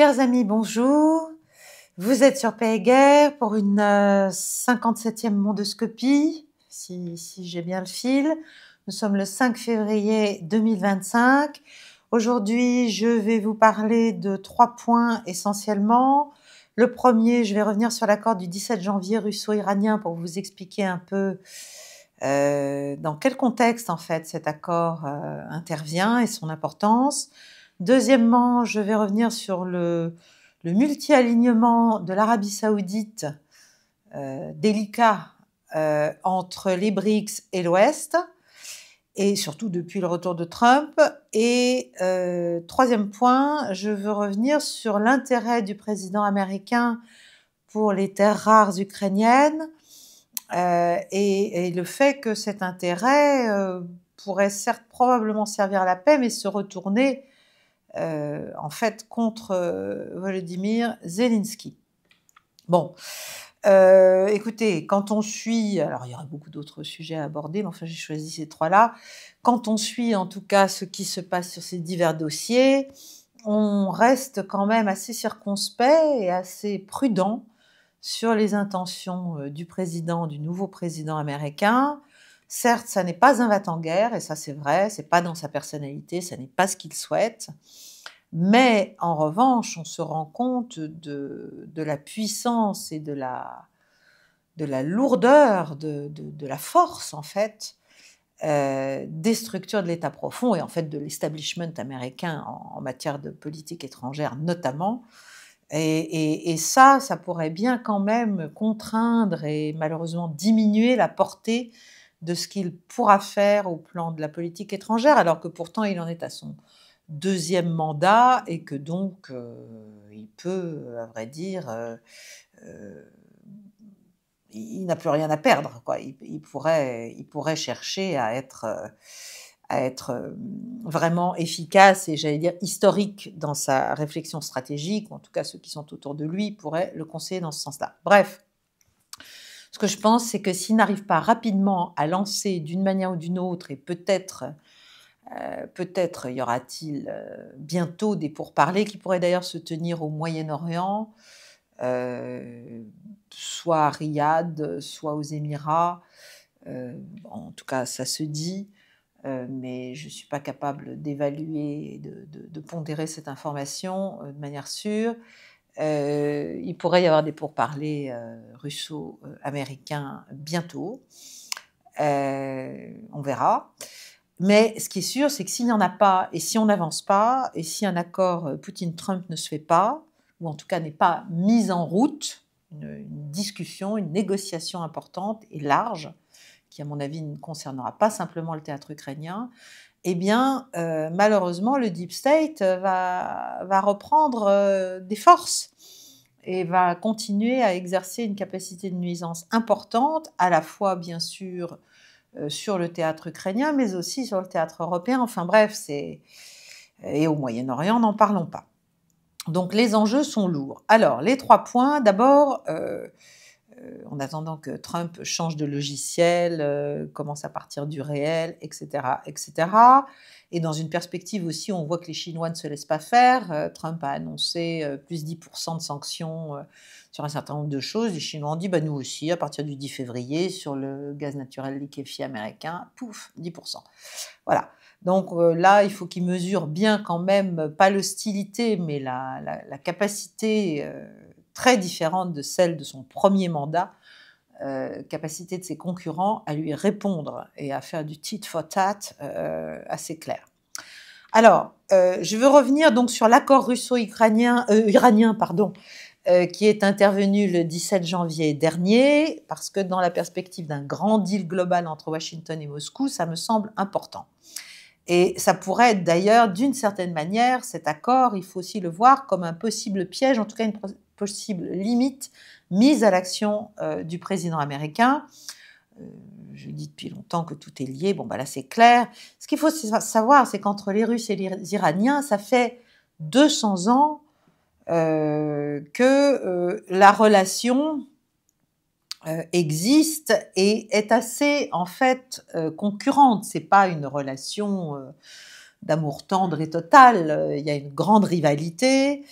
Chers amis, bonjour. Vous êtes sur Paix et Guerre pour une 57e mondoscopie, si j'ai bien le fil. Nous sommes le 5 février 2025. Aujourd'hui, je vais vous parler de 3 points essentiellement. Le premier, je vais revenir sur l'accord du 17 janvier russo-iranien pour vous expliquer un peu dans quel contexte en fait cet accord intervient et son importance. Deuxièmement, je vais revenir sur le multi-alignement de l'Arabie Saoudite délicat entre les BRICS et l'Ouest, et surtout depuis le retour de Trump. Et troisième point, je veux revenir sur l'intérêt du président américain pour les terres rares ukrainiennes et le fait que cet intérêt pourrait certes probablement servir à la paix, mais se retourner en fait contre Volodymyr Zelensky. Bon, écoutez, quand on suit, alors il y aurait beaucoup d'autres sujets à aborder, mais enfin j'ai choisi ces trois-là. Quand on suit en tout cas ce qui se passe sur ces divers dossiers, on reste quand même assez circonspect et assez prudent sur les intentions du nouveau président américain. Certes, ça n'est pas un va-t-en-guerre, et ça c'est vrai, c'est pas dans sa personnalité, ça n'est pas ce qu'il souhaite. Mais en revanche, on se rend compte de la puissance et de la lourdeur, de la force en fait, des structures de l'État profond et en fait de l'establishment américain en matière de politique étrangère notamment. Et ça pourrait bien quand même contraindre et malheureusement diminuer la portée de ce qu'il pourra faire au plan de la politique étrangère, alors que pourtant il en est à son deuxième mandat et que donc il peut, à vrai dire, il n'a plus rien à perdre, quoi. Il pourrait chercher à être vraiment efficace et j'allais dire historique dans sa réflexion stratégique, ou en tout cas ceux qui sont autour de lui pourraient le conseiller dans ce sens-là. Bref, ce que je pense, c'est que s'il n'arrive pas rapidement à lancer d'une manière ou d'une autre, et peut-être y aura-t-il bientôt des pourparlers qui pourraient d'ailleurs se tenir au Moyen-Orient, soit à Riyad, soit aux Émirats, en tout cas ça se dit, mais je ne suis pas capable d'évaluer et de pondérer cette information de manière sûre. Il pourrait y avoir des pourparlers russo-américains bientôt. On verra. Mais ce qui est sûr, c'est que s'il n'y en a pas, et si on n'avance pas, et si un accord Poutine-Trump ne se fait pas, ou en tout cas n'est pas mis en route, une discussion, une négociation importante et large, qui à mon avis ne concernera pas simplement le théâtre ukrainien, eh bien, malheureusement, le Deep State va reprendre des forces et va continuer à exercer une capacité de nuisance importante, à la fois, bien sûr, sur le théâtre ukrainien, mais aussi sur le théâtre européen. Enfin bref, et au Moyen-Orient, n'en parlons pas. Donc les enjeux sont lourds. Alors, les 3 points, d'abord, en attendant que Trump change de logiciel, commence à partir du réel, etc., etc. Et dans une perspective aussi, on voit que les Chinois ne se laissent pas faire. Trump a annoncé plus 10% de sanctions sur un certain nombre de choses. Les Chinois ont dit, nous aussi, à partir du 10 février, sur le gaz naturel liquéfié américain, pouf, 10%. Voilà. Donc là, il faut qu'ils mesurent bien quand même, pas l'hostilité, mais la capacité très différente de celle de son premier mandat, capacité de ses concurrents à lui répondre et à faire du tit for tat assez clair. Alors, je veux revenir donc sur l'accord russo-iranien, qui est intervenu le 17 janvier dernier, parce que dans la perspective d'un grand deal global entre Washington et Moscou, ça me semble important. Et ça pourrait être d'ailleurs, d'une certaine manière, cet accord, il faut aussi le voir comme un possible piège, en tout cas une possible limite mise à l'action du président américain. Je dis depuis longtemps que tout est lié, là c'est clair. Ce qu'il faut savoir, c'est qu'entre les Russes et les Iraniens, ça fait 200 ans que la relation existe et est assez en fait concurrente. C'est pas une relation d'amour tendre et total. Il y a une grande rivalité.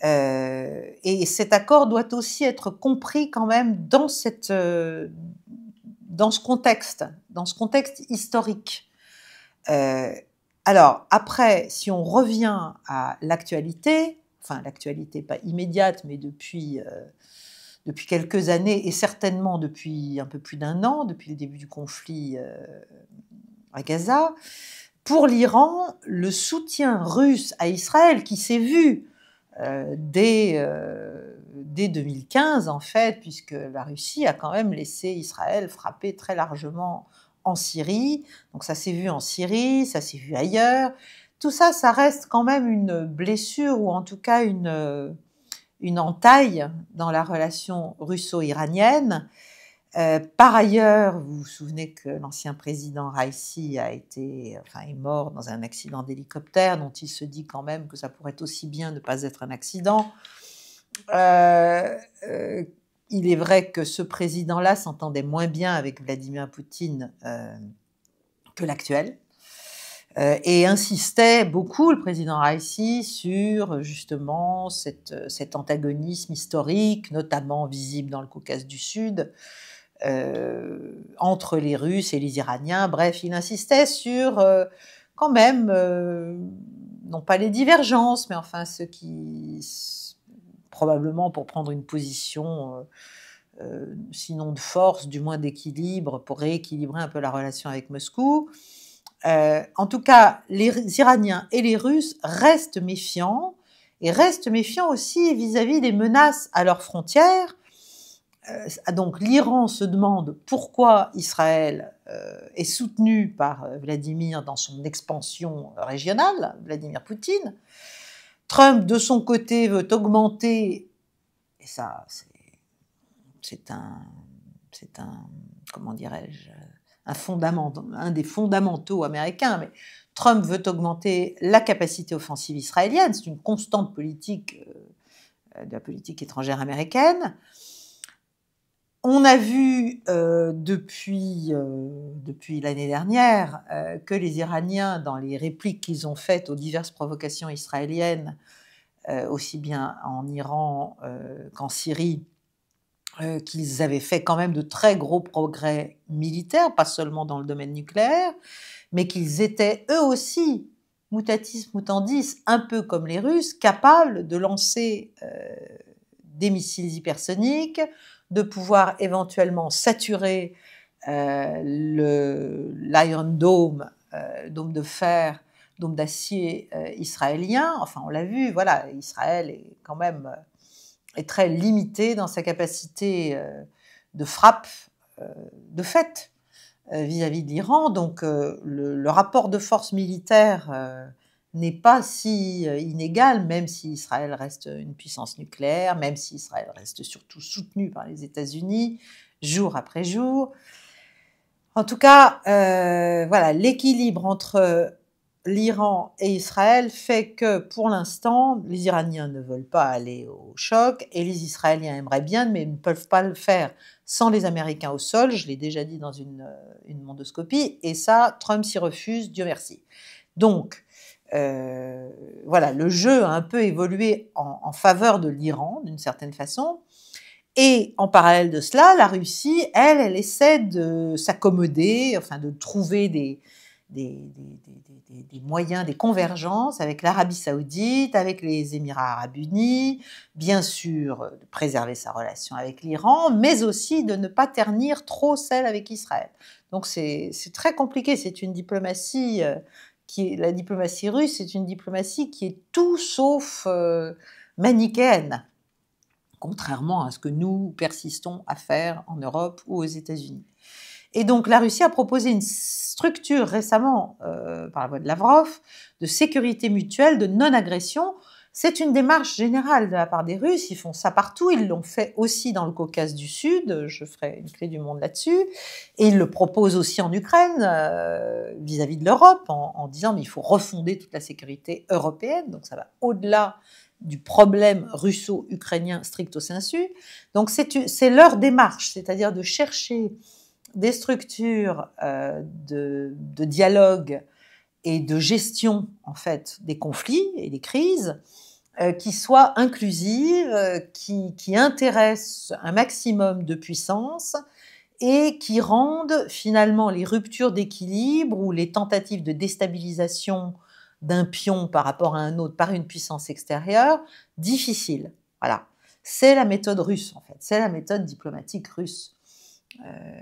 Et cet accord doit aussi être compris quand même dans ce contexte historique. Alors, après, si on revient à l'actualité, enfin l'actualité pas immédiate, mais depuis quelques années, et certainement depuis un peu plus d'1 an, depuis le début du conflit à Gaza, pour l'Iran, le soutien russe à Israël, qui s'est vu dès 2015, en fait, puisque la Russie a quand même laissé Israël frapper très largement en Syrie. Donc ça s'est vu en Syrie, ça s'est vu ailleurs. Tout ça, ça reste quand même une blessure, ou en tout cas une entaille dans la relation russo-iranienne. Par ailleurs, vous vous souvenez que l'ancien président Raisi est mort dans un accident d'hélicoptère, dont il se dit quand même que ça pourrait aussi bien ne pas être un accident. Il est vrai que ce président-là s'entendait moins bien avec Vladimir Poutine que l'actuel, et insistait beaucoup, le président Raisi, sur justement cet antagonisme historique, notamment visible dans le Caucase du Sud, entre les Russes et les Iraniens. Bref, il insistait sur quand même, non pas les divergences, mais enfin ce qui, probablement pour prendre une position, sinon de force, du moins d'équilibre, pour rééquilibrer un peu la relation avec Moscou. En tout cas, les Iraniens et les Russes restent méfiants, et restent méfiants aussi vis-à-vis des menaces à leurs frontières. Donc l'Iran se demande pourquoi Israël est soutenu par Vladimir dans son expansion régionale, Vladimir Poutine. Trump, de son côté, veut augmenter, et ça, c'est un comment dirais-je, un des fondamentaux américains, mais Trump veut augmenter la capacité offensive israélienne. C'est une constante politique de la politique étrangère américaine. On a vu depuis l'année dernière que les Iraniens, dans les répliques qu'ils ont faites aux diverses provocations israéliennes, aussi bien en Iran qu'en Syrie, qu'ils avaient fait quand même de très gros progrès militaires, pas seulement dans le domaine nucléaire, mais qu'ils étaient eux aussi, mutatis mutandis, un peu comme les Russes, capables de lancer des missiles hypersoniques, de pouvoir éventuellement saturer l'Iron Dome, dôme de fer, dôme d'acier israélien. Enfin, on l'a vu, voilà, Israël est quand même est très limité dans sa capacité de frappe, de fait, vis-à-vis de l'Iran. Donc, le rapport de force militaire n'est pas si inégal, même si Israël reste une puissance nucléaire, même si Israël reste surtout soutenu par les États-Unis, jour après jour. En tout cas, voilà, l'équilibre entre l'Iran et Israël fait que, pour l'instant, les Iraniens ne veulent pas aller au choc, et les Israéliens aimeraient bien, mais ne peuvent pas le faire sans les Américains au sol. Je l'ai déjà dit dans une mondoscopie, et ça, Trump s'y refuse, Dieu merci. Donc, voilà, le jeu a un peu évolué en faveur de l'Iran, d'une certaine façon. Et en parallèle de cela, la Russie, elle essaie de s'accommoder, enfin de trouver des moyens, des convergences avec l'Arabie Saoudite, avec les Émirats Arabes Unis, bien sûr de préserver sa relation avec l'Iran, mais aussi de ne pas ternir trop celle avec Israël. Donc c'est très compliqué, c'est une diplomatie la diplomatie russe, c'est une diplomatie qui est tout sauf manichéenne, contrairement à ce que nous persistons à faire en Europe ou aux États-Unis. Et donc la Russie a proposé une structure récemment, par la voie de Lavrov, de sécurité mutuelle, de non-agression. C'est une démarche générale de la part des Russes, ils font ça partout, ils l'ont fait aussi dans le Caucase du Sud, je ferai une clé du monde là-dessus, et ils le proposent aussi en Ukraine, vis-à-vis de l'Europe, en disant mais il faut refonder toute la sécurité européenne, donc ça va au-delà du problème russo-ukrainien stricto sensu. Donc c'est leur démarche, c'est-à-dire de chercher des structures de dialogue et de gestion en fait des conflits et des crises qui soit inclusive, qui intéresse un maximum de puissance et qui rende finalement les ruptures d'équilibre ou les tentatives de déstabilisation d'un pion par rapport à un autre par une puissance extérieure difficiles. Voilà. C'est la méthode russe, en fait. C'est la méthode diplomatique russe.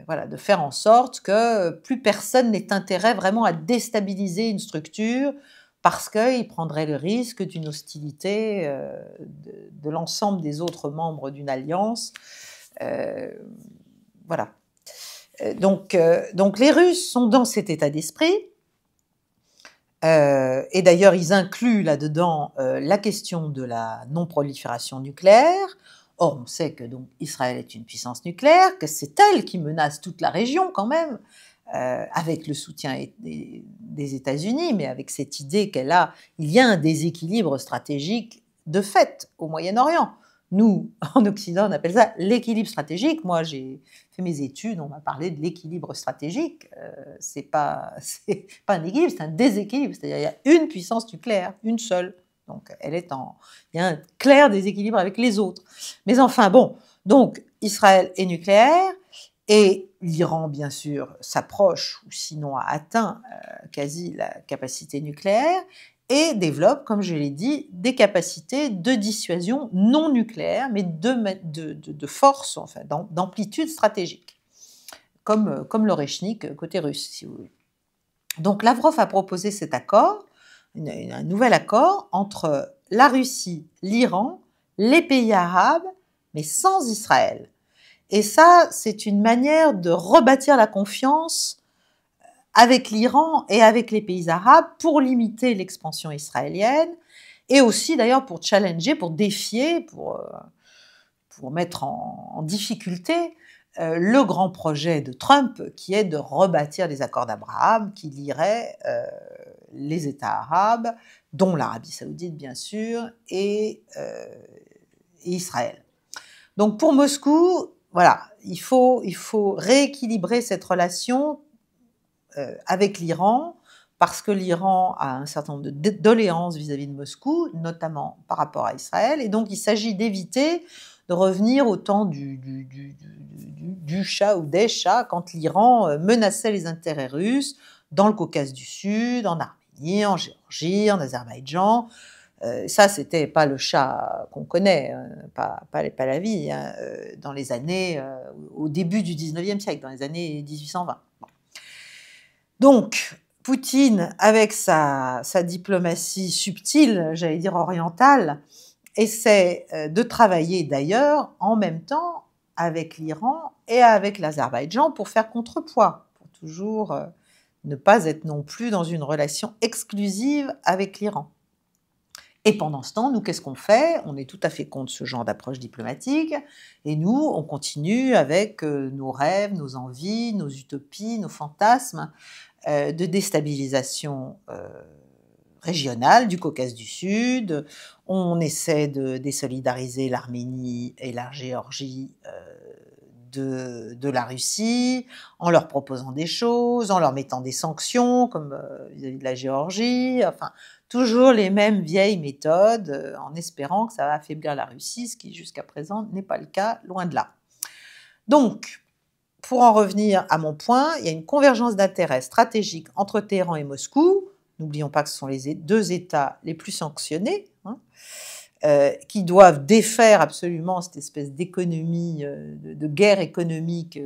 Voilà, de faire en sorte que plus personne n'ait intérêt vraiment à déstabiliser une structure parce qu'il prendrait le risque d'une hostilité de l'ensemble des autres membres d'une alliance. Voilà. Donc les Russes sont dans cet état d'esprit. Et d'ailleurs, ils incluent là-dedans la question de la non-prolifération nucléaire. Or, on sait que donc, Israël est une puissance nucléaire, que c'est elle qui menace toute la région quand même, avec le soutien des États-Unis, mais avec cette idée il y a un déséquilibre stratégique de fait au Moyen-Orient. Nous, en Occident, on appelle ça l'équilibre stratégique. Moi, j'ai fait mes études, on m'a parlé de l'équilibre stratégique. C'est pas un équilibre, c'est un déséquilibre. C'est-à-dire, il y a une puissance nucléaire, une seule. Donc, il y a un clair déséquilibre avec les autres. Mais enfin, bon, donc, Israël est nucléaire, et l'Iran, bien sûr, s'approche, ou sinon a atteint quasi la capacité nucléaire, et développe, comme je l'ai dit, des capacités de dissuasion non nucléaire, mais de force, enfin, d'amplitude stratégique, comme l'Oreshnik côté russe, si vous voulez. Donc Lavrov a proposé cet accord, un nouvel accord entre la Russie, l'Iran, les pays arabes, mais sans Israël. Et ça, c'est une manière de rebâtir la confiance avec l'Iran et avec les pays arabes pour limiter l'expansion israélienne et aussi d'ailleurs pour challenger, pour défier, pour mettre en difficulté le grand projet de Trump qui est de rebâtir les accords d'Abraham qui lieraient les États arabes, dont l'Arabie saoudite bien sûr, et Israël. Donc pour Moscou, voilà, il faut rééquilibrer cette relation avec l'Iran, parce que l'Iran a un certain nombre de doléances vis-à-vis de Moscou, notamment par rapport à Israël, et donc il s'agit d'éviter de revenir au temps du Shah ou des Shahs, quand l'Iran menaçait les intérêts russes dans le Caucase du Sud, en Arménie, en Géorgie, en Azerbaïdjan. Ça, c'était pas le Shah qu'on connaît, pas Pahlavi, dans les années, au début du 19e siècle, dans les années 1820. Bon. Donc, Poutine, avec sa diplomatie subtile, j'allais dire orientale, essaie de travailler d'ailleurs en même temps avec l'Iran et avec l'Azerbaïdjan pour faire contrepoids, pour toujours ne pas être non plus dans une relation exclusive avec l'Iran. Et pendant ce temps, nous, qu'est-ce qu'on fait? On est tout à fait contre ce genre d'approche diplomatique, et nous, on continue avec nos rêves, nos envies, nos utopies, nos fantasmes de déstabilisation régionale du Caucase du Sud. On essaie de désolidariser l'Arménie et la Géorgie de la Russie, en leur proposant des choses, en leur mettant des sanctions, comme vis-à-vis de la Géorgie, enfin, toujours les mêmes vieilles méthodes, en espérant que ça va affaiblir la Russie, ce qui jusqu'à présent n'est pas le cas, loin de là. Donc, pour en revenir à mon point, il y a une convergence d'intérêts stratégiques entre Téhéran et Moscou. N'oublions pas que ce sont les deux États les plus sanctionnés, qui doivent défaire absolument cette espèce d'économie, de guerre économique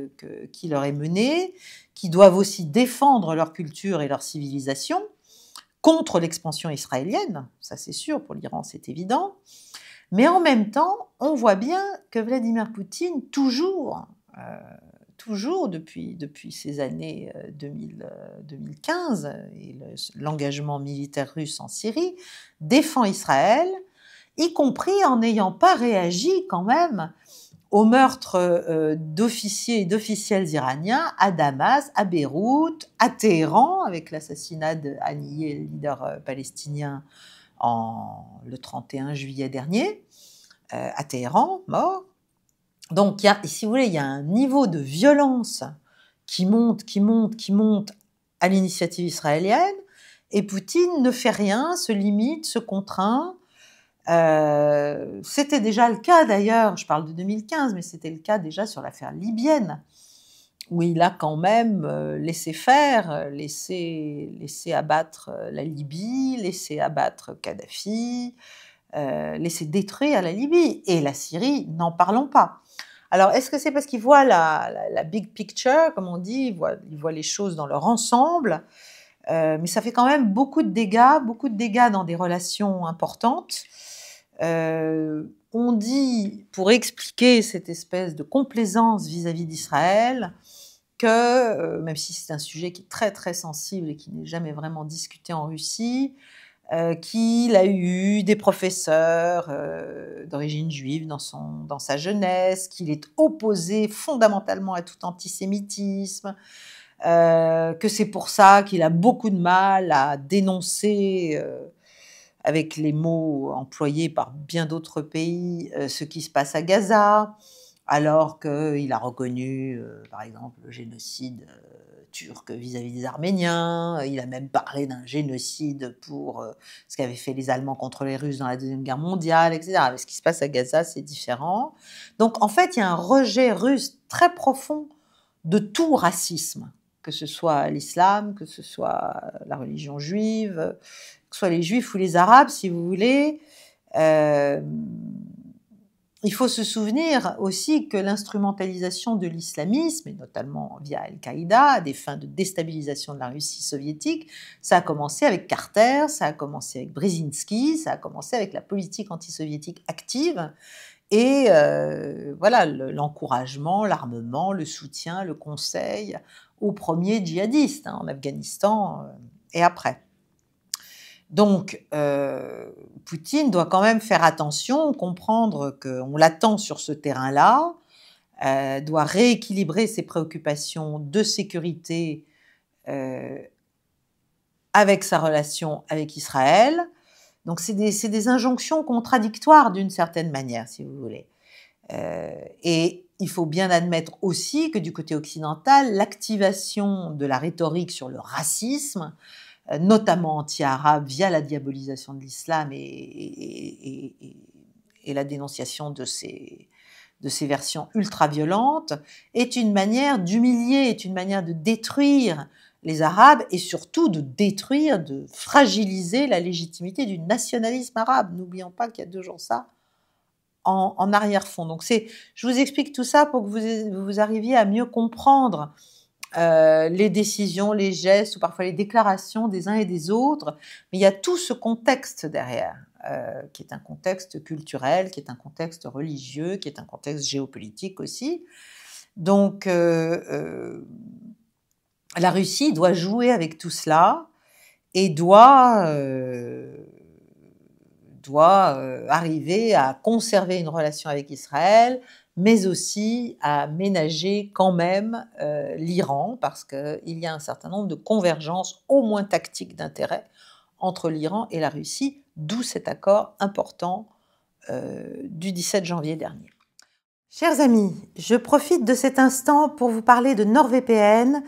qui leur est menée, qui doivent aussi défendre leur culture et leur civilisation contre l'expansion israélienne, ça c'est sûr, pour l'Iran c'est évident, mais en même temps, on voit bien que Vladimir Poutine, toujours depuis ces années 2015 et l'engagement militaire russe en Syrie, défend Israël, y compris en n'ayant pas réagi quand même au meurtre d'officiers et d'officiels iraniens à Damas, à Beyrouth, à Téhéran, avec l'assassinat de Haniyeh, le leader palestinien, le 31 juillet dernier, à Téhéran, mort. Donc, si vous voulez, il y a un niveau de violence qui monte à l'initiative israélienne, et Poutine ne fait rien, se limite, se contraint, C'était déjà le cas d'ailleurs, je parle de 2015, mais c'était le cas déjà sur l'affaire libyenne, où il a quand même laissé faire, laissé abattre la Libye, laissé abattre Kadhafi, laissé détruire la Libye. Et la Syrie, n'en parlons pas. Alors, est-ce que c'est parce qu'il voit la big picture, comme on dit, il voit les choses dans leur ensemble, mais ça fait quand même beaucoup de dégâts dans des relations importantes. On dit, pour expliquer cette espèce de complaisance vis-à-vis d'Israël, que, même si c'est un sujet qui est très très sensible et qui n'est jamais vraiment discuté en Russie, qu'il a eu des professeurs d'origine juive dans sa jeunesse, qu'il est opposé fondamentalement à tout antisémitisme, que c'est pour ça qu'il a beaucoup de mal à dénoncer, avec les mots employés par bien d'autres pays, ce qui se passe à Gaza, alors qu'il a reconnu, par exemple, le génocide turc vis-à-vis des Arméniens. Il a même parlé d'un génocide pour ce qu'avaient fait les Allemands contre les Russes dans la Deuxième Guerre mondiale, etc. Mais ce qui se passe à Gaza, c'est différent. Donc, en fait, il y a un rejet russe très profond de tout racisme, que ce soit l'islam, que ce soit la religion juive, que ce soit les juifs ou les arabes, si vous voulez. Il faut se souvenir aussi que l'instrumentalisation de l'islamisme, et notamment via Al-Qaïda, à des fins de déstabilisation de la Russie soviétique, ça a commencé avec Carter, ça a commencé avec Brzezinski, ça a commencé avec la politique antisoviétique active, et voilà, l'encouragement, l'armement, le soutien, le conseil aux premiers djihadistes en Afghanistan et après. Donc, Poutine doit quand même faire attention, comprendre qu'on l'attend sur ce terrain-là, doit rééquilibrer ses préoccupations de sécurité avec sa relation avec Israël. Donc, c'est des injonctions contradictoires d'une certaine manière, si vous voulez. Et il faut bien admettre aussi que du côté occidental, l'activation de la rhétorique sur le racisme, notamment anti-arabe, via la diabolisation de l'islam et la dénonciation de ces versions ultra-violentes, est une manière d'humilier, est une manière de détruire les Arabes et surtout de détruire, de fragiliser la légitimité du nationalisme arabe. N'oublions pas qu'il y a toujours ça en arrière-fond. Donc je vous explique tout ça pour que vous arriviez à mieux comprendre les décisions, les gestes ou parfois les déclarations des uns et des autres, mais il y a tout ce contexte derrière, qui est un contexte culturel, qui est un contexte religieux, qui est un contexte géopolitique aussi. Donc, la Russie doit jouer avec tout cela et doit arriver à conserver une relation avec Israël, mais aussi à ménager quand même l'Iran, parce qu'il y a un certain nombre de convergences, au moins tactiques, d'intérêts entre l'Iran et la Russie, d'où cet accord important du 17 janvier dernier. Chers amis, je profite de cet instant pour vous parler de NordVPN,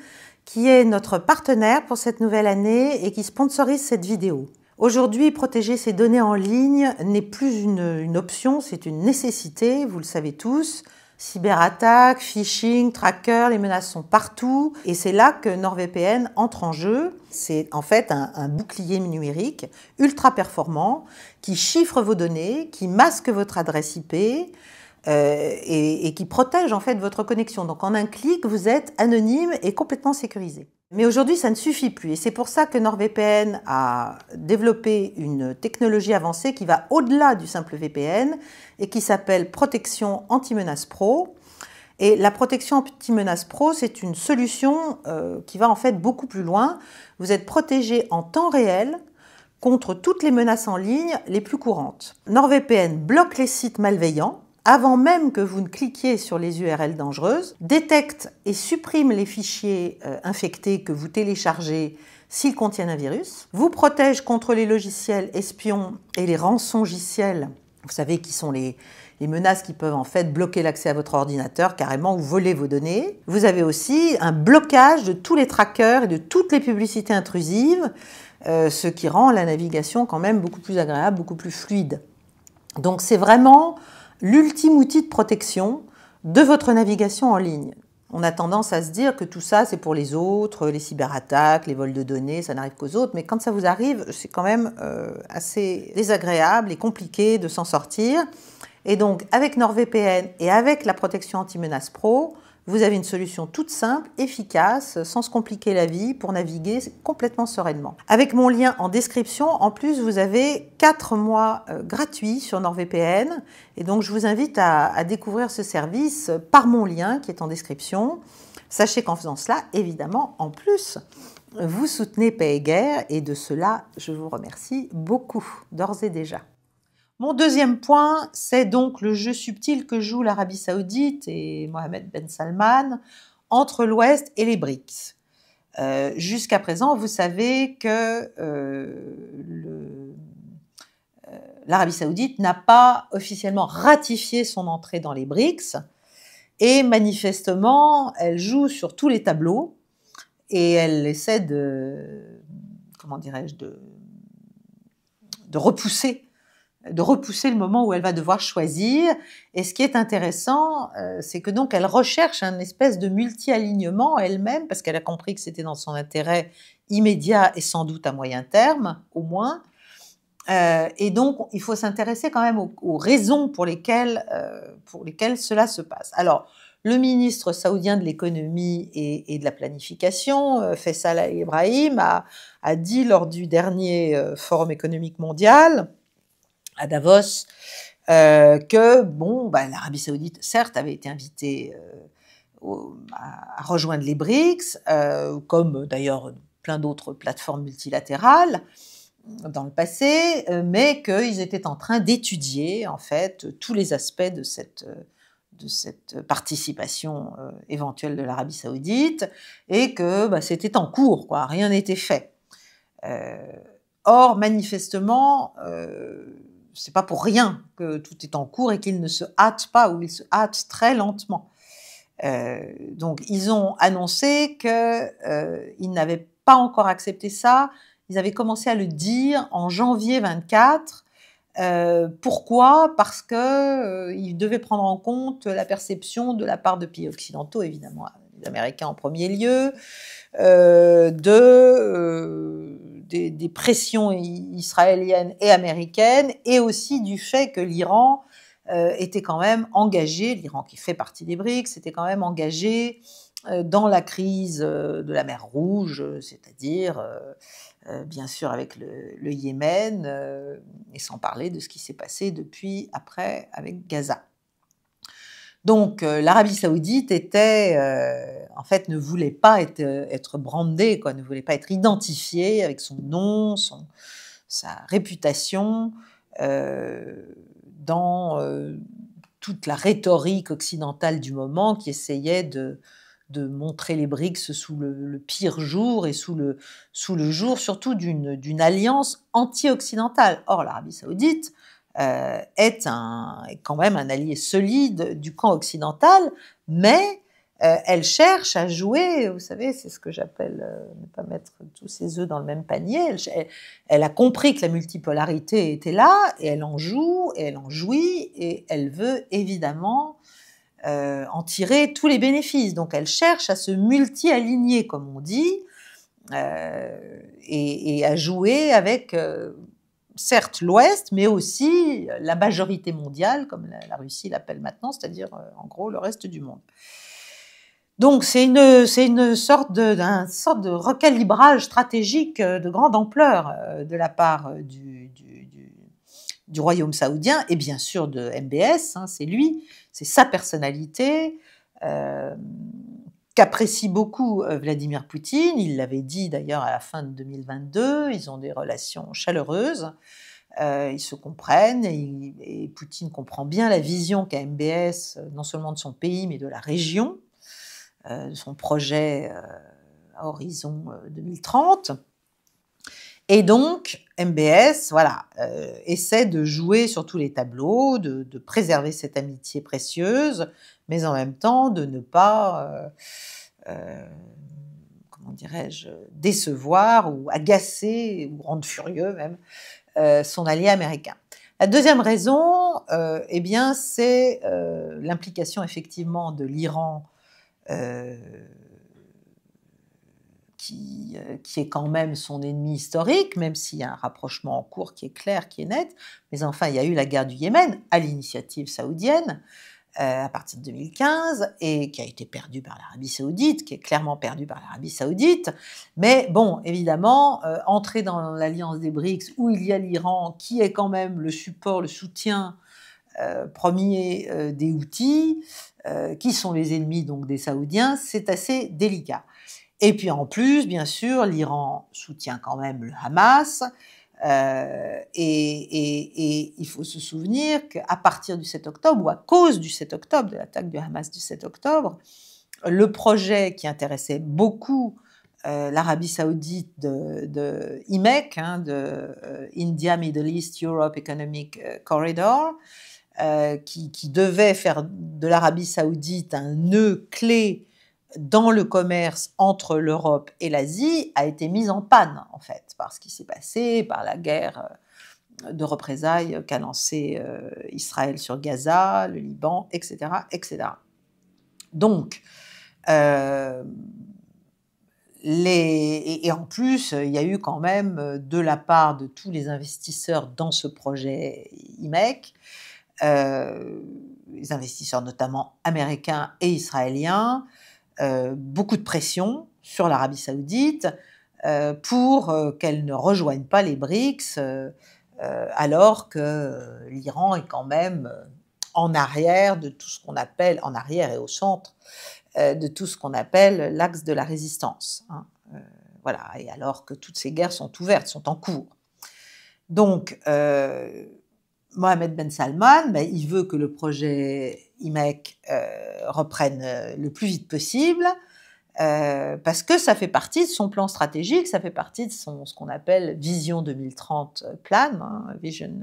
qui est notre partenaire pour cette nouvelle année et qui sponsorise cette vidéo. Aujourd'hui, protéger ses données en ligne n'est plus une option, c'est une nécessité, vous le savez tous. Cyberattaques, phishing, trackers, les menaces sont partout. Et c'est là que NordVPN entre en jeu. C'est en fait un bouclier numérique ultra performant qui chiffre vos données, qui masque votre adresse IP et qui protège en fait votre connexion. Donc en un clic, vous êtes anonyme et complètement sécurisé. Mais aujourd'hui, ça ne suffit plus et c'est pour ça que NordVPN a développé une technologie avancée qui va au-delà du simple VPN et qui s'appelle Protection Anti-Menace Pro. Et la Protection Anti-Menace Pro, c'est une solution qui va en fait beaucoup plus loin. Vous êtes protégé en temps réel contre toutes les menaces en ligne les plus courantes. NordVPN bloque les sites malveillants avant même que vous ne cliquiez sur les URL dangereuses, détecte et supprime les fichiers infectés que vous téléchargez s'ils contiennent un virus, vous protège contre les logiciels espions et les rançongiciels, vous savez qui sont les menaces qui peuvent en fait bloquer l'accès à votre ordinateur carrément ou voler vos données. Vous avez aussi un blocage de tous les trackers et de toutes les publicités intrusives, ce qui rend la navigation quand même beaucoup plus agréable, beaucoup plus fluide. Donc c'est vraiment l'ultime outil de protection de votre navigation en ligne. On a tendance à se dire que tout ça, c'est pour les autres, les cyberattaques, les vols de données, ça n'arrive qu'aux autres. Mais quand ça vous arrive, c'est quand même assez désagréable et compliqué de s'en sortir. Et donc, avec NordVPN et avec la protection anti-menace pro, vous avez une solution toute simple, efficace, sans se compliquer la vie, pour naviguer complètement sereinement. Avec mon lien en description, en plus, vous avez 4 mois gratuits sur NordVPN. Et donc, je vous invite à découvrir ce service par mon lien qui est en description. Sachez qu'en faisant cela, évidemment, en plus, vous soutenez Paix et Guerre. Et de cela, je vous remercie beaucoup, d'ores et déjà. Mon deuxième point, c'est donc le jeu subtil que joue l'Arabie Saoudite et Mohammed Ben Salman entre l'Ouest et les BRICS. Jusqu'à présent, vous savez que l'Arabie Saoudite n'a pas officiellement ratifié son entrée dans les BRICS et manifestement, elle joue sur tous les tableaux et elle essaie de, comment dirais-je, de repousser le moment où elle va devoir choisir. Et ce qui est intéressant, c'est que donc elle recherche un espèce de multi-alignement elle-même, parce qu'elle a compris que c'était dans son intérêt immédiat et sans doute à moyen terme, au moins. Et donc, il faut s'intéresser quand même aux raisons pour lesquelles cela se passe. Alors, le ministre saoudien de l'économie et de la planification, Faisal Al-Ibrahim, a dit lors du dernier Forum économique mondial, à Davos, que l'Arabie Saoudite, certes, avait été invitée à rejoindre les BRICS, comme d'ailleurs plein d'autres plateformes multilatérales dans le passé, mais qu'ils étaient en train d'étudier en fait tous les aspects de cette participation éventuelle de l'Arabie Saoudite et que c'était en cours, quoi, rien n'était fait. Or, manifestement, c'est pas pour rien que tout est en cours et qu'ils ne se hâtent pas, ou ils se hâtent très lentement. Donc, ils ont annoncé qu'ils n'avaient pas encore accepté ça. Ils avaient commencé à le dire en janvier 24. Pourquoi ? Parce qu'ils devaient prendre en compte la perception de la part de pays occidentaux, évidemment, les Américains en premier lieu, des pressions israéliennes et américaines, et aussi du fait que l'Iran était quand même engagé, l'Iran qui fait partie des BRICS, était quand même engagé dans la crise de la mer Rouge, c'est-à-dire bien sûr avec le Yémen, et sans parler de ce qui s'est passé depuis après avec Gaza. Donc l'Arabie Saoudite en fait, ne voulait pas être brandée, quoi, ne voulait pas être identifiée avec son nom, sa réputation dans toute la rhétorique occidentale du moment qui essayait de montrer les BRICS sous le pire jour et sous le jour surtout d'une alliance anti-occidentale. Or, l'Arabie Saoudite est quand même un allié solide du camp occidental, mais elle cherche à jouer, vous savez, c'est ce que j'appelle ne pas mettre tous ses œufs dans le même panier. Elle a compris que la multipolarité était là, et elle en joue, et elle en jouit, et elle veut évidemment en tirer tous les bénéfices. Donc elle cherche à se multi-aligner, comme on dit, et à jouer avec certes l'Ouest, mais aussi la majorité mondiale, comme la Russie l'appelle maintenant, c'est-à-dire en gros le reste du monde. Donc c'est une sorte de recalibrage stratégique de grande ampleur de la part du royaume saoudien, et bien sûr de MBS, hein, c'est lui, c'est sa personnalité, qu'apprécie beaucoup Vladimir Poutine. Il l'avait dit d'ailleurs à la fin de 2022, ils ont des relations chaleureuses, ils se comprennent, et Poutine comprend bien la vision qu'a MBS, non seulement de son pays, mais de la région, de son projet à horizon 2030. Et donc, MBS, voilà, essaie de jouer sur tous les tableaux, de préserver cette amitié précieuse, mais en même temps de ne pas, comment dirais-je, décevoir ou agacer, ou rendre furieux même, son allié américain. La deuxième raison, eh bien, c'est l'implication effectivement de l'Iran, euh, qui est quand même son ennemi historique, même s'il y a un rapprochement en cours qui est clair, qui est net. Mais enfin, il y a eu la guerre du Yémen, à l'initiative saoudienne, à partir de 2015, et qui a été perdue par l'Arabie saoudite, qui est clairement perdue par l'Arabie saoudite. Mais bon, évidemment, entrer dans l'alliance des BRICS, où il y a l'Iran, qui est quand même le support, le soutien premier des Houthis, qui sont les ennemis donc des Saoudiens, c'est assez délicat. Et puis en plus, bien sûr, l'Iran soutient quand même le Hamas. Et il faut se souvenir qu'à partir du 7 octobre, ou à cause du 7 octobre, de l'attaque du Hamas du 7 octobre, le projet qui intéressait beaucoup l'Arabie saoudite de IMEC, de India Middle East Europe Economic Corridor, qui devait faire de l'Arabie saoudite un nœud clé dans le commerce entre l'Europe et l'Asie, a été mise en panne, en fait, par ce qui s'est passé, par la guerre de représailles qu'a lancée Israël sur Gaza, le Liban, etc., etc. Donc, et en plus, il y a eu quand même, de la part de tous les investisseurs dans ce projet IMEC, les investisseurs notamment américains et israéliens, beaucoup de pression sur l'Arabie saoudite pour qu'elle ne rejoigne pas les BRICS, alors que l'Iran est quand même en arrière de tout ce qu'on appelle, en arrière et au centre, de tout ce qu'on appelle l'axe de la résistance. Hein. Voilà, et alors que toutes ces guerres sont ouvertes, sont en cours. Donc, Mohamed Ben Salman, ben, il veut que le projet IMEC reprenne le plus vite possible, parce que ça fait partie de son plan stratégique, ça fait partie de ce qu'on appelle Vision 2030 plan, hein, Vision,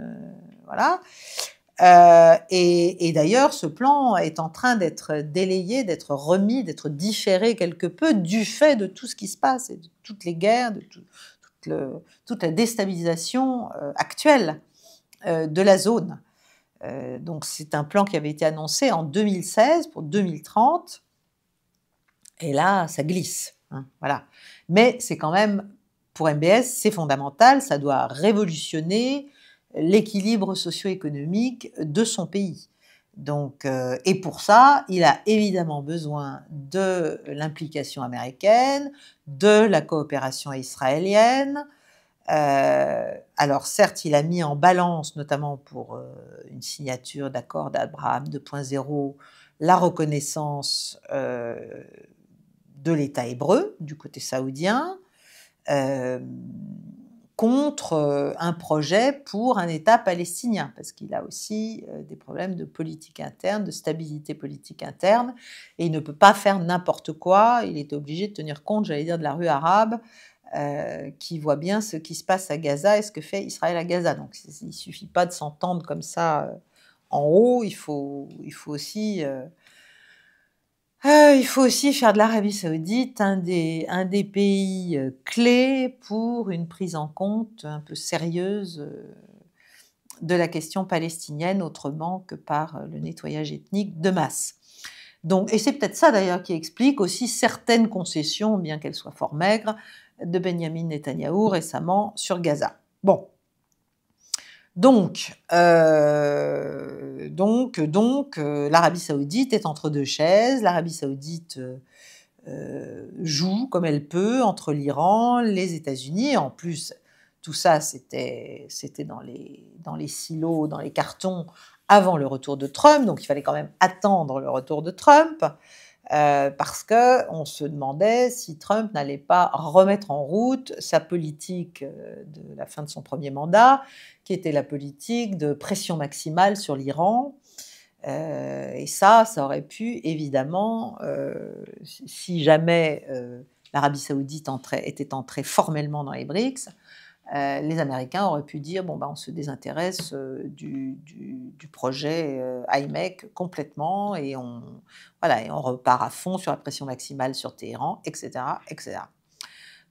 voilà. Et d'ailleurs, ce plan est en train d'être délayé, d'être remis, d'être différé quelque peu du fait de tout ce qui se passe, et de toutes les guerres, de toute la déstabilisation actuelle de la zone. Donc c'est un plan qui avait été annoncé en 2016 pour 2030, et là, ça glisse. Hein, voilà. Mais c'est quand même, pour MBS, c'est fondamental, ça doit révolutionner l'équilibre socio-économique de son pays. Donc, et pour ça, il a évidemment besoin de l'implication américaine, de la coopération israélienne. Alors certes, il a mis en balance, notamment pour une signature d'accord d'Abraham 2.0, la reconnaissance de l'État hébreu du côté saoudien, contre un projet pour un État palestinien, parce qu'il a aussi des problèmes de politique interne, de stabilité politique interne, et il ne peut pas faire n'importe quoi, il est obligé de tenir compte, j'allais dire, de la rue arabe, qui voit bien ce qui se passe à Gaza et ce que fait Israël à Gaza. Donc il ne suffit pas de s'entendre comme ça en haut, il faut aussi... il faut aussi faire de l'Arabie saoudite un des pays clés pour une prise en compte un peu sérieuse de la question palestinienne, autrement que par le nettoyage ethnique de masse. Donc, et c'est peut-être ça d'ailleurs qui explique aussi certaines concessions, bien qu'elles soient fort maigres, de Benjamin Netanyahou récemment sur Gaza. Bon. Donc, l'Arabie saoudite est entre deux chaises. L'Arabie saoudite joue comme elle peut entre l'Iran, les États-Unis. En plus, tout ça, c'était dans les silos, dans les cartons, avant le retour de Trump. Donc, il fallait quand même attendre le retour de Trump. Parce qu'on se demandait si Trump n'allait pas remettre en route sa politique de la fin de son premier mandat, qui était la politique de pression maximale sur l'Iran. Et ça aurait pu, évidemment, si jamais l'Arabie saoudite était entrée formellement dans les BRICS, les Américains auraient pu dire bon, on se désintéresse du projet IMEC complètement et on repart à fond sur la pression maximale sur Téhéran, etc. etc.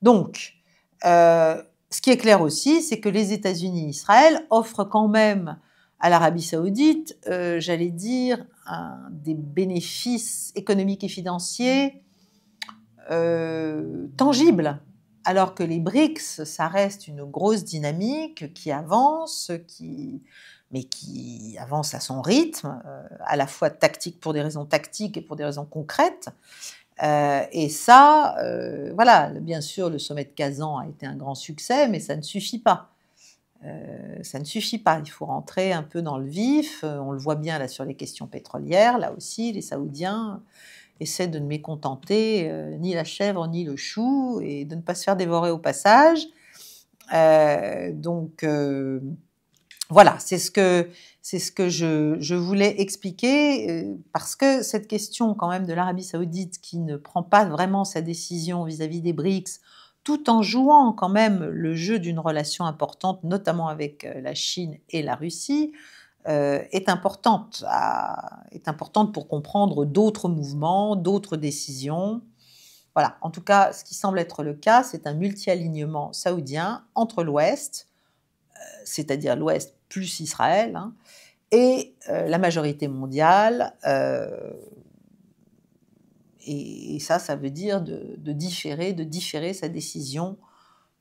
Donc, ce qui est clair aussi, c'est que les États-Unis et Israël offrent quand même à l'Arabie Saoudite, j'allais dire, des bénéfices économiques et financiers tangibles. Alors que les BRICS, ça reste une grosse dynamique qui avance, mais qui avance à son rythme, à la fois tactique pour des raisons tactiques et pour des raisons concrètes. Et ça, voilà, bien sûr, le sommet de Kazan a été un grand succès, mais ça ne suffit pas. Ça ne suffit pas, il faut rentrer un peu dans le vif. On le voit bien là sur les questions pétrolières, là aussi, les Saoudiens essaient de ne mécontenter ni la chèvre ni le chou et de ne pas se faire dévorer au passage. Donc voilà, c'est ce que je voulais expliquer, parce que cette question quand même de l'Arabie Saoudite qui ne prend pas vraiment sa décision vis-à-vis des BRICS, tout en jouant quand même le jeu d'une relation importante, notamment avec la Chine et la Russie, est importante pour comprendre d'autres mouvements, d'autres décisions. Voilà, en tout cas, ce qui semble être le cas, c'est un multi-alignement saoudien entre l'Ouest, c'est-à-dire l'Ouest plus Israël, hein, et la majorité mondiale. Et ça veut dire de différer sa décision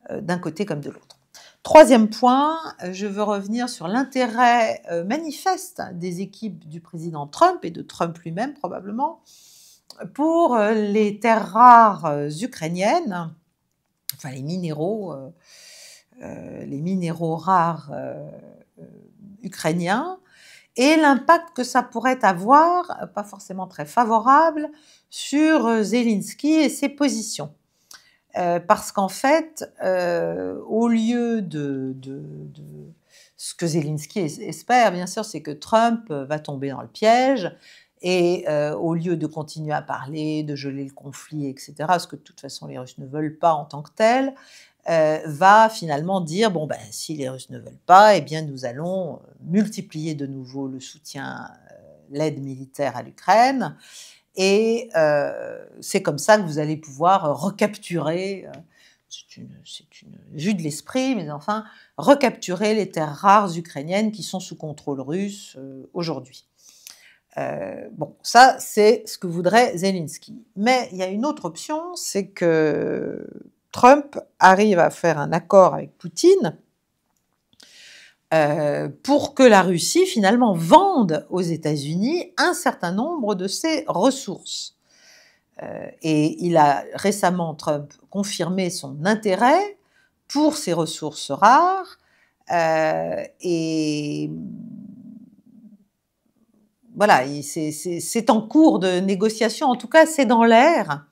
d'un côté comme de l'autre. Troisième point, je veux revenir sur l'intérêt manifeste des équipes du président Trump et de Trump lui-même probablement pour les terres rares ukrainiennes, enfin les minéraux rares ukrainiens, et l'impact que ça pourrait avoir, pas forcément très favorable, sur Zelensky et ses positions. Parce qu'en fait, au lieu de ce que Zelensky espère, bien sûr, c'est que Trump va tomber dans le piège, et au lieu de continuer à parler, de geler le conflit, etc., ce que de toute façon les Russes ne veulent pas en tant que tel, va finalement dire, bon, ben, si les Russes ne veulent pas, eh bien, nous allons multiplier de nouveau le soutien, l'aide militaire à l'Ukraine, et c'est comme ça que vous allez pouvoir recapturer, c'est une vue de l'esprit, mais enfin, recapturer les terres rares ukrainiennes qui sont sous contrôle russe aujourd'hui. Bon, ça, c'est ce que voudrait Zelensky. Mais il y a une autre option, c'est que Trump arrive à faire un accord avec Poutine pour que la Russie, finalement, vende aux États-Unis un certain nombre de ses ressources. Et il a récemment, Trump, confirmé son intérêt pour ces ressources rares, et voilà, c'est en cours de négociation, en tout cas c'est dans l'air.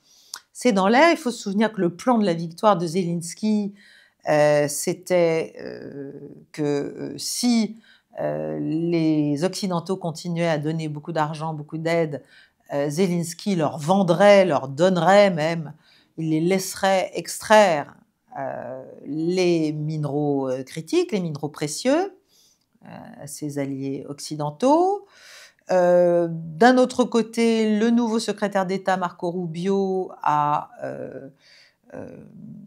C'est dans l'air, il faut se souvenir que le plan de la victoire de Zelensky, c'était que si les Occidentaux continuaient à donner beaucoup d'argent, beaucoup d'aide, Zelensky leur vendrait, leur donnerait même, il les laisserait extraire les minéraux critiques, les minéraux précieux, à ses alliés occidentaux. D'un autre côté, le nouveau secrétaire d'État Marco Rubio a,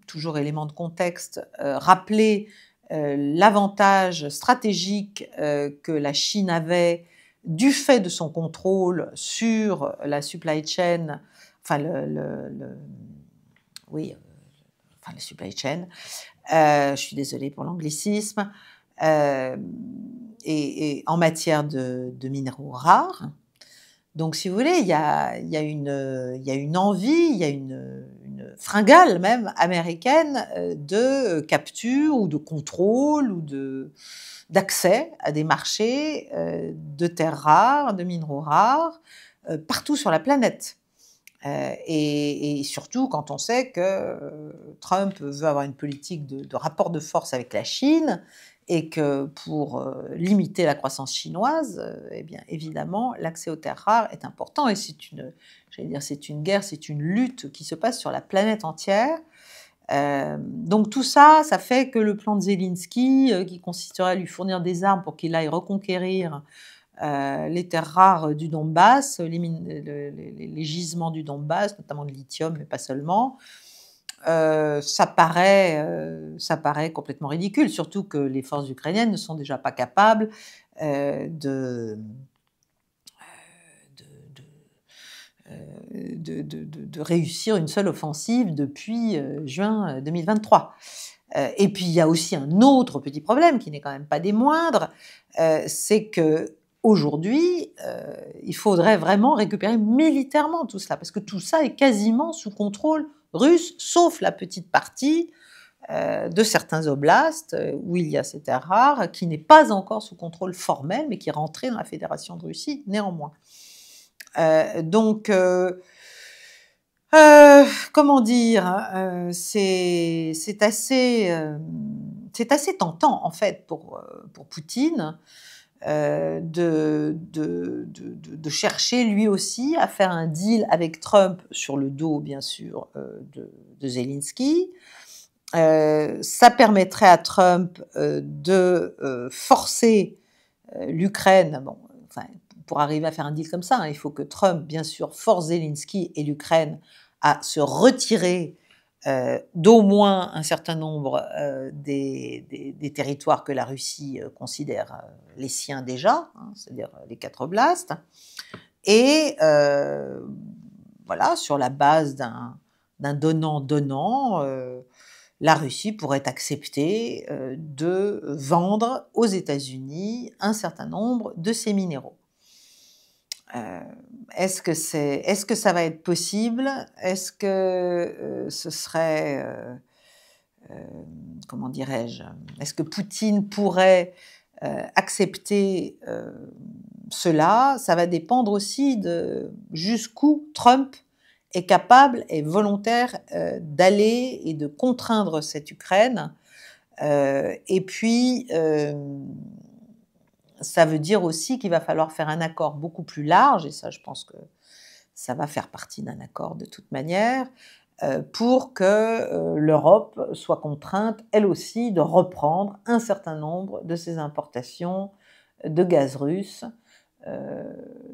toujours élément de contexte, rappelé l'avantage stratégique que la Chine avait du fait de son contrôle sur la supply chain, enfin la supply chain. Je suis désolée pour l'anglicisme. Et en matière de minéraux rares. Donc, si vous voulez, il y a une envie, il y a une fringale même américaine de capture ou de contrôle ou d'accès à des marchés de terres rares, de minéraux rares, partout sur la planète. Et surtout quand on sait que Trump veut avoir une politique de rapport de force avec la Chine, et que pour limiter la croissance chinoise, eh bien évidemment, l'accès aux terres rares est important, et c'est une guerre, c'est une lutte qui se passe sur la planète entière. Donc tout ça, ça fait que le plan de Zelensky, qui consisterait à lui fournir des armes pour qu'il aille reconquérir les terres rares du Donbass, les gisements du Donbass, notamment de lithium, mais pas seulement, ça paraît complètement ridicule, surtout que les forces ukrainiennes ne sont déjà pas capables de, de, de réussir une seule offensive depuis juin 2023. Et puis il y a aussi un autre petit problème qui n'est quand même pas des moindres, c'est que aujourd'hui, il faudrait vraiment récupérer militairement tout cela, parce que tout ça est quasiment sous contrôle russe, sauf la petite partie de certains oblasts où il y a ces terres rares, qui n'est pas encore sous contrôle formel, mais qui est rentrée dans la Fédération de Russie néanmoins. Donc, comment dire, c'est assez tentant en fait pour Poutine de chercher lui aussi à faire un deal avec Trump sur le dos bien sûr de Zelensky. Ça permettrait à Trump de forcer l'Ukraine, bon, enfin, pour arriver à faire un deal comme ça, hein, il faut que Trump, bien sûr, force Zelensky et l'Ukraine à se retirer d'au moins un certain nombre des territoires que la Russie considère les siens déjà, hein, c'est-à-dire les 4 oblasts, et voilà, sur la base d'un donnant-donnant, la Russie pourrait accepter de vendre aux États-Unis un certain nombre de ces minéraux. Est-ce que ça va être possible? Est-ce que ce serait, comment dirais-je, est-ce que Poutine pourrait accepter cela? Ça va dépendre aussi de jusqu'où Trump est capable et volontaire d'aller et de contraindre cette Ukraine. Et puis, ça veut dire aussi qu'il va falloir faire un accord beaucoup plus large, et ça, je pense que ça va faire partie d'un accord de toute manière, pour que l'Europe soit contrainte, elle aussi, de reprendre un certain nombre de ses importations de gaz russe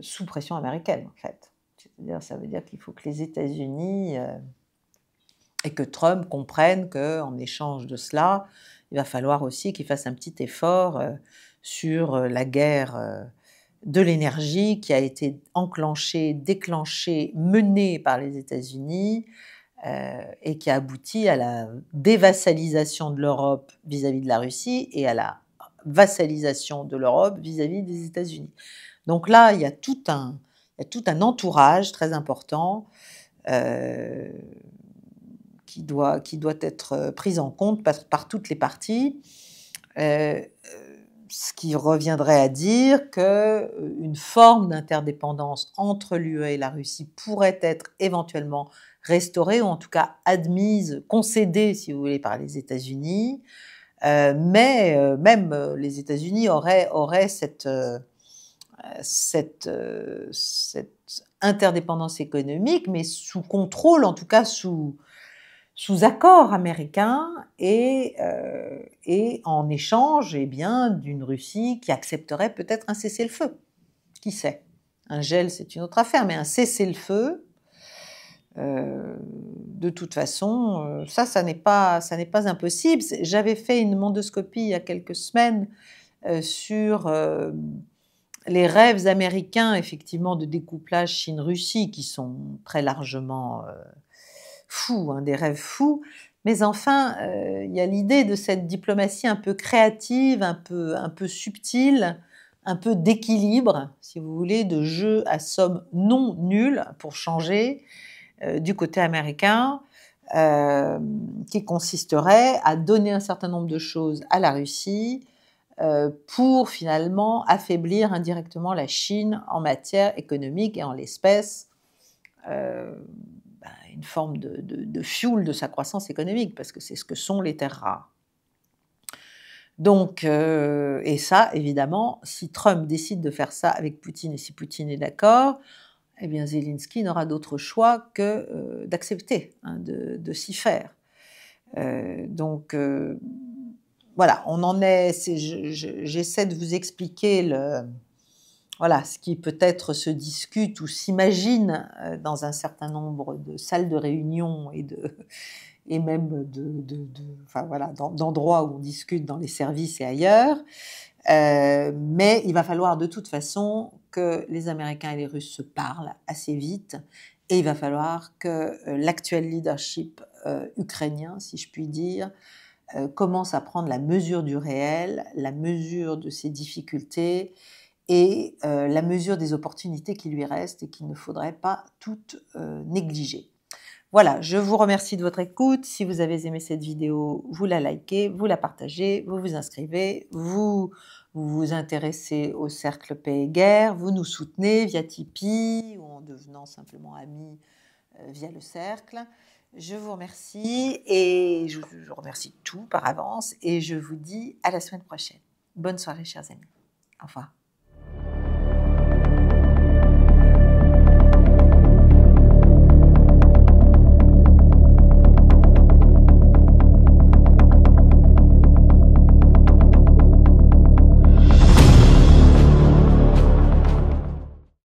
sous pression américaine, en fait. C'est-à-dire, ça veut dire qu'il faut que les États-Unis et que Trump comprenne qu'en échange de cela, il va falloir aussi qu'il fasse un petit effort sur la guerre de l'énergie qui a été enclenchée, déclenchée, menée par les États-Unis et qui a abouti à la dévassalisation de l'Europe vis-à-vis de la Russie et à la vassalisation de l'Europe vis-à-vis des États-Unis. Donc là, il y a tout un entourage très important qui doit être pris en compte par toutes les parties. Ce qui reviendrait à dire qu'une forme d'interdépendance entre l'UE et la Russie pourrait être éventuellement restaurée, ou en tout cas admise, concédée, si vous voulez, par les États-Unis. Mais même les États-Unis auraient cette interdépendance économique, mais sous contrôle, en tout cas sous accord américain et en échange d'une Russie qui accepterait peut-être un cessez-le-feu. Qui sait? Un gel, c'est une autre affaire, mais un cessez-le-feu, de toute façon, ça n'est pas impossible. J'avais fait une mondoscopie il y a quelques semaines sur les rêves américains, effectivement, de découplage Chine-Russie, qui sont très largement fous, hein, des rêves fous. Mais enfin, il y a l'idée de cette diplomatie un peu créative, un peu subtile, un peu d'équilibre, si vous voulez, de jeu à somme non nulle, pour changer, du côté américain, qui consisterait à donner un certain nombre de choses à la Russie pour finalement affaiblir indirectement la Chine en matière économique et en l'espèce une forme de fuel de sa croissance économique, parce que c'est ce que sont les terres rares. Donc, et ça, évidemment, si Trump décide de faire ça avec Poutine, et si Poutine est d'accord, eh bien Zelensky n'aura d'autre choix que d'accepter, hein, de s'y faire. Donc, voilà, on en est. J'essaie de vous expliquer voilà, ce qui peut-être se discute ou s'imagine dans un certain nombre de salles de réunion et même enfin, voilà, d'endroits où on discute dans les services et ailleurs. Mais il va falloir de toute façon que les Américains et les Russes se parlent assez vite, et il va falloir que l'actuel leadership ukrainien, si je puis dire, commence à prendre la mesure du réel, la mesure de ses difficultés et la mesure des opportunités qui lui restent et qu'il ne faudrait pas toutes négliger. Voilà, je vous remercie de votre écoute. Si vous avez aimé cette vidéo, vous la likez, vous la partagez, vous vous inscrivez, vous vous intéressez au Cercle Paix et Guerre, vous nous soutenez via Tipeee ou en devenant simplement amis via le Cercle. Je vous remercie et je remercie tout par avance et je vous dis à la semaine prochaine. Bonne soirée, chers amis. Au revoir.